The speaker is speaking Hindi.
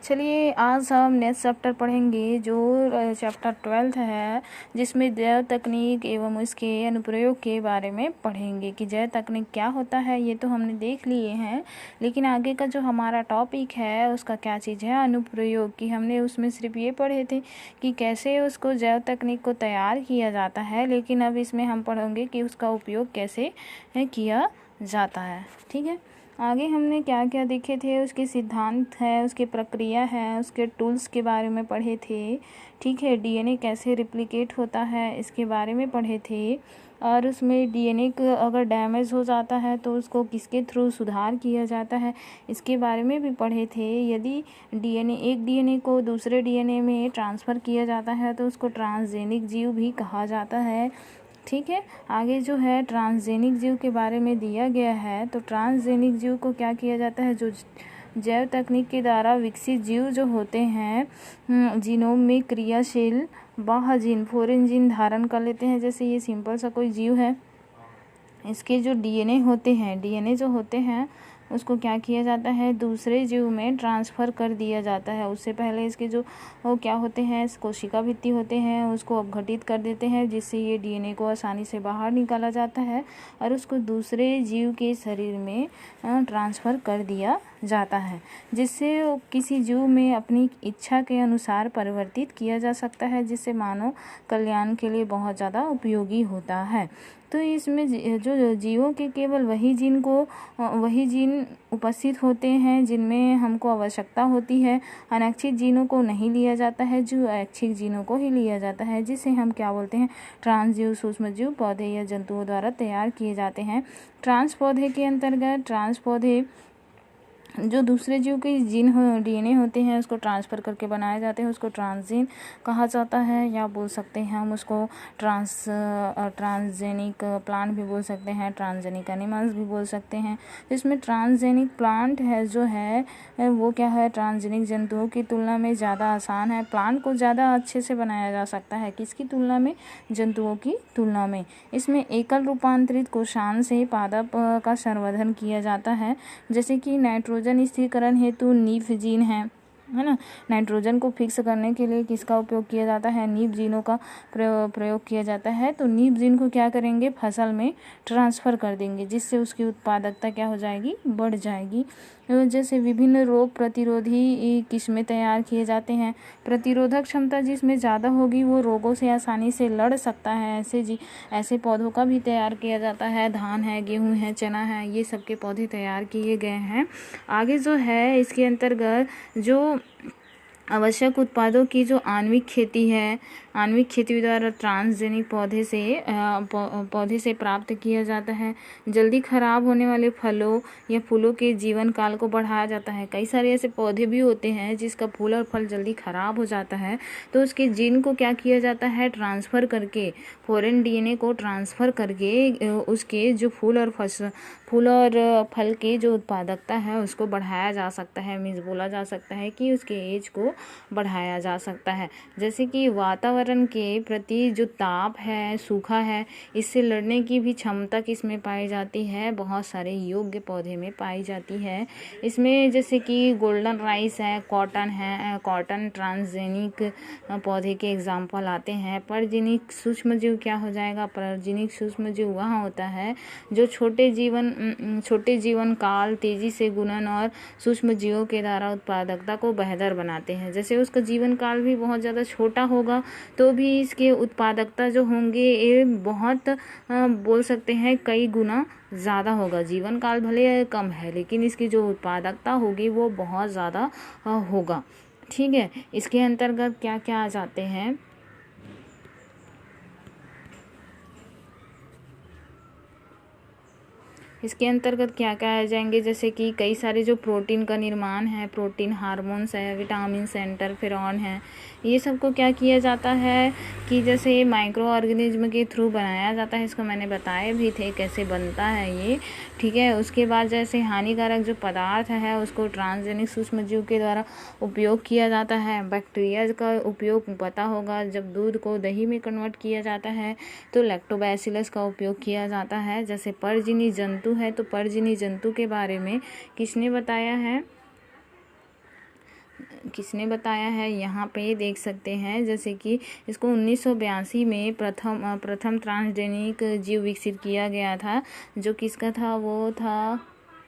चलिए आज हम नेक्स्ट चैप्टर पढ़ेंगे जो चैप्टर 12 है, जिसमें जैव तकनीक एवं उसके अनुप्रयोग के बारे में पढ़ेंगे कि जैव तकनीक क्या होता है। ये तो हमने देख लिए हैं, लेकिन आगे का जो हमारा टॉपिक है उसका क्या चीज़ है, अनुप्रयोग की। हमने उसमें सिर्फ ये पढ़े थे कि कैसे उसको जैव तकनीक को तैयार किया जाता है, लेकिन अब इसमें हम पढ़ेंगे कि उसका उपयोग कैसे किया जाता है। ठीक है, आगे हमने क्या क्या देखे थे, उसके सिद्धांत है, उसके प्रक्रिया है, उसके टूल्स के बारे में पढ़े थे। ठीक है, डीएनए कैसे रिप्लिकेट होता है इसके बारे में पढ़े थे, और उसमें डीएनए अगर डैमेज हो जाता है तो उसको किसके थ्रू सुधार किया जाता है इसके बारे में भी पढ़े थे। यदि एक डीएनए को दूसरे डीएनए में ट्रांसफ़र किया जाता है तो उसको ट्रांसजेनिक जीव भी कहा जाता है। ठीक है, आगे जो है ट्रांसजेनिक जीव के बारे में दिया गया है। तो ट्रांसजेनिक जीव को क्या किया जाता है, जो जैव तकनीक के द्वारा विकसित जीव जो होते हैं जीनोम में क्रियाशील बाह्य जीन फॉरेन जीन धारण कर लेते हैं। जैसे ये सिंपल सा कोई जीव है, इसके जो डीएनए जो होते हैं उसको क्या किया जाता है, दूसरे जीव में ट्रांसफ़र कर दिया जाता है। उससे पहले इसके जो क्या होते हैं, कोशिका भित्ति होते हैं, उसको अपघटित कर देते हैं, जिससे ये डीएनए को आसानी से बाहर निकाला जाता है और उसको दूसरे जीव के शरीर में ट्रांसफ़र कर दिया जाता है, जिससे किसी जीव में अपनी इच्छा के अनुसार परिवर्तित किया जा सकता है, जिससे मानव कल्याण के लिए बहुत ज़्यादा उपयोगी होता है। तो इसमें जो जीवों के केवल वही जीन उपस्थित होते हैं जिनमें हमको आवश्यकता होती है। अनैच्छिक जीनों को नहीं लिया जाता है, जो ऐच्छिक जीनों को ही लिया जाता है, जिसे हम क्या बोलते हैं, ट्रांसजीव सूक्ष्मजीव पौधे या जंतुओं द्वारा तैयार किए जाते हैं। ट्रांस पौधे के अंतर्गत ट्रांस पौधे जो दूसरे जीव के जीन डीएनए होते हैं उसको ट्रांसफ़र करके बनाए जाते हैं, उसको ट्रांसजीन कहा जाता है, या बोल सकते हैं हम उसको ट्रांसजेनिक प्लांट भी बोल सकते हैं, ट्रांसजेनिक एनिमल्स भी बोल सकते हैं। इसमें ट्रांसजेनिक प्लांट है जो है वो क्या है, ट्रांसजेनिक जंतुओं की तुलना में ज़्यादा आसान है। प्लांट को ज़्यादा अच्छे से बनाया जा सकता है, किसकी तुलना में, जंतुओं की तुलना में। इसमें एकल रूपांतरित कोशान से पादप का संवर्धन किया जाता है, जैसे कि नाइट्रोजन स्थिरीकरण हेतु नीफ जीन है ना। नाइट्रोजन को फिक्स करने के लिए किसका उपयोग किया जाता है, नीफ जीनों का प्रयोग किया जाता है। तो नीफ जीन को क्या करेंगे, फसल में ट्रांसफ़र कर देंगे, जिससे उसकी उत्पादकता क्या हो जाएगी, बढ़ जाएगी। जैसे विभिन्न रोग प्रतिरोधी किस्में तैयार किए जाते हैं। प्रतिरोधक क्षमता जिसमें ज़्यादा होगी वो रोगों से आसानी से लड़ सकता है, ऐसे पौधों का भी तैयार किया जाता है। धान है, गेहूँ है, चना है, ये सब के पौधे तैयार किए गए हैं। आगे जो है इसके अंतर्गत जो आवश्यक उत्पादों की जो आणविक खेती है, आणविक खेती द्वारा ट्रांसजेनिक पौधे से प्राप्त किया जाता है। जल्दी खराब होने वाले फलों या फूलों के जीवन काल को बढ़ाया जाता है। कई सारे ऐसे पौधे भी होते हैं जिसका फूल और फल जल्दी खराब हो जाता है, तो उसके जीन को क्या किया जाता है, ट्रांसफ़र करके, फॉरेन डीएनए को ट्रांसफ़र करके उसके जो फूल और फल के जो उत्पादकता है उसको बढ़ाया जा सकता है। मीन्स बोला जा सकता है कि उसके एज को बढ़ाया जा सकता है। जैसे कि वातावरण के प्रति जो ताप है, सूखा है, इससे लड़ने की भी क्षमता किसमें पाई जाती है, बहुत सारे योग्य पौधे में पाई जाती है। इसमें जैसे कि गोल्डन राइस है, कॉटन ट्रांसजेनिक पौधे के एग्जाम्पल आते हैं। परजीनिक सूक्ष्मजीव क्या हो जाएगा, परजीनिक सूक्ष्मजीव वहाँ होता है जो छोटे जीवन काल, तेजी से गुणन और सूक्ष्म जीवों के द्वारा उत्पादकता को बेहतर बनाते हैं। जैसे उसका जीवन काल भी बहुत ज़्यादा छोटा होगा तो भी इसके उत्पादकता जो होंगे ये बहुत बोल सकते हैं कई गुना ज़्यादा होगा। जीवन काल भले कम है लेकिन इसकी जो उत्पादकता होगी वो बहुत ज़्यादा होगा। ठीक है, इसके अंतर्गत क्या क्या आ जाते हैं, इसके अंतर्गत क्या क्या आ जाएंगे, जैसे कि कई सारे जो प्रोटीन का निर्माण है, प्रोटीन हार्मोन्स है, विटामिन, इंटरफेरॉन है, ये सब को क्या किया जाता है कि जैसे माइक्रो ऑर्गेनिज्म के थ्रू बनाया जाता है। इसको मैंने बताए भी थे कैसे बनता है ये। ठीक है, उसके बाद जैसे हानिकारक जो पदार्थ है उसको ट्रांसजेनिक सूक्ष्मजीव के द्वारा उपयोग किया जाता है। बैक्टीरिया का उपयोग पता होगा, जब दूध को दही में कन्वर्ट किया जाता है तो लैक्टोबैसिलस का उपयोग किया जाता है। जैसे परजीवी जंतु है, तो परजीवी जंतु के बारे में किसने बताया है, किसने बताया है, यहाँ पे देख सकते हैं। जैसे कि इसको 1982 में प्रथम ट्रांसजेनिक जीव विकसित किया गया था। जो किसका था, वो था